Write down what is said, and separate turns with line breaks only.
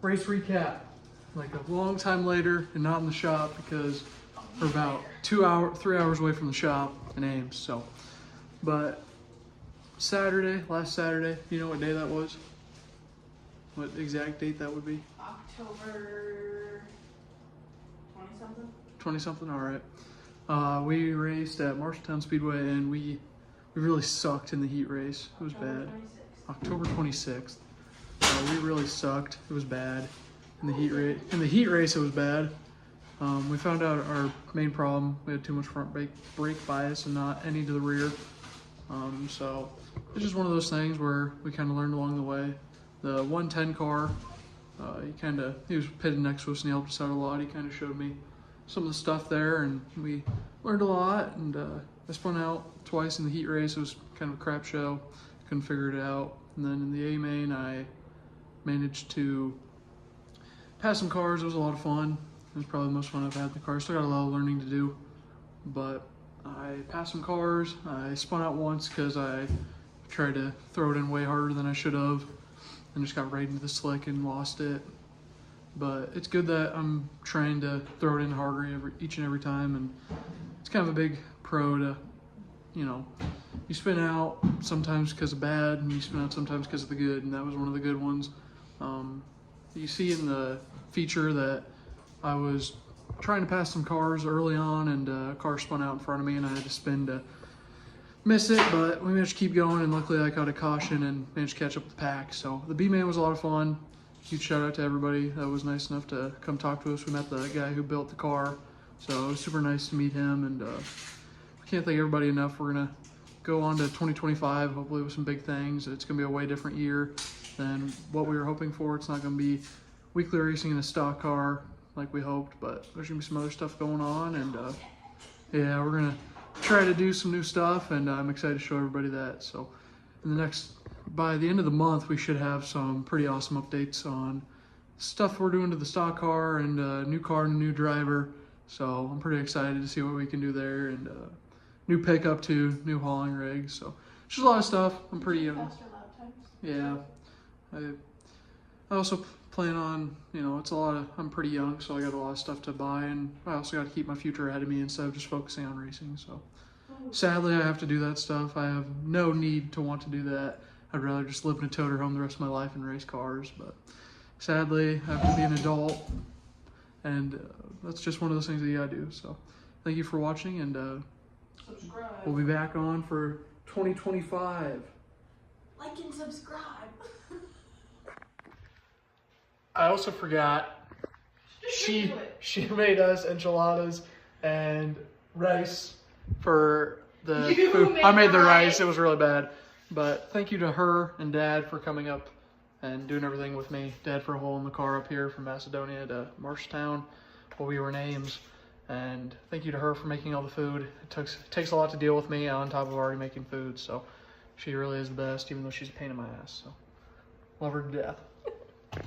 race recap. Like a long time later and not in the shop because we're about 3 hours away from the shop in Ames. So, but last Saturday, you know what day that was? What exact date that would be?
October 20-something.
20-something, all right. We raced at Motown Speedway and we really sucked in the heat race. It was bad.
26th.
October 26th. We really sucked. It was bad. In the heat race, it was bad. We found out our main problem. We had too much front brake bias and not any to the rear. So it's just one of those things where we kind of learned along the way. The 110 car, he was pitted next to us and he helped us out a lot. He kind of showed me some of the stuff there and we learned a lot. And I spun out twice in the heat race. It was kind of a crap show. Couldn't figure it out. And then in the A main, I managed to pass some cars. It was a lot of fun. It was probably the most fun I've had in the car. Still got a lot of learning to do, but I passed some cars. I spun out once because I tried to throw it in way harder than I should have and just got right into the slick and lost it. But it's good that I'm trying to throw it in harder each and every time, and it's kind of a big pro to, you spin out sometimes because of bad and you spin out sometimes because of the good, and that was one of the good ones. You see in the feature that I was trying to pass some cars early on and a car spun out in front of me and I had to spin to miss it, but we managed to keep going and luckily I got a caution and managed to catch up the pack. So the B-Main was a lot of fun. Huge shout out to everybody that was nice enough to come talk to us. We met the guy who built the car, so it was super nice to meet him, and I can't thank everybody enough. We're gonna go on to 2025, hopefully with some big things. It's gonna be a way different year than what we were hoping for. It's not gonna be weekly racing in a stock car like we hoped, but there's gonna be some other stuff going on, and yeah, we're gonna try to do some new stuff, and I'm excited to show everybody that. So by the end of the month, we should have some pretty awesome updates on stuff we're doing to the stock car and a new car and a new driver. So I'm pretty excited to see what we can do there, and new pickup too, new hauling rigs. So just a lot of stuff. I'm pretty
Faster lap times.
yeah. I also plan on, I'm pretty young, so I got a lot of stuff to buy, and I also got to keep my future ahead of me instead of just focusing on racing. So sadly, I have to do that stuff. I have no need to want to do that. I'd rather just live in a toter home the rest of my life and race cars, but sadly, I have to be an adult, and that's just one of those things that you gotta do. So thank you for watching, and
Subscribe.
we'll be back on for 2025.
Like and subscribe.
I also forgot, she made us enchiladas and rice for the food. I made the rice. It was really bad. But thank you to her and Dad for coming up and doing everything with me. Dad for hauling the car up here from Macedonia to Marshtown while we were in Ames. And thank you to her for making all the food. It takes a lot to deal with me on top of already making food. So she really is the best, even though she's a pain in my ass. So love her to death.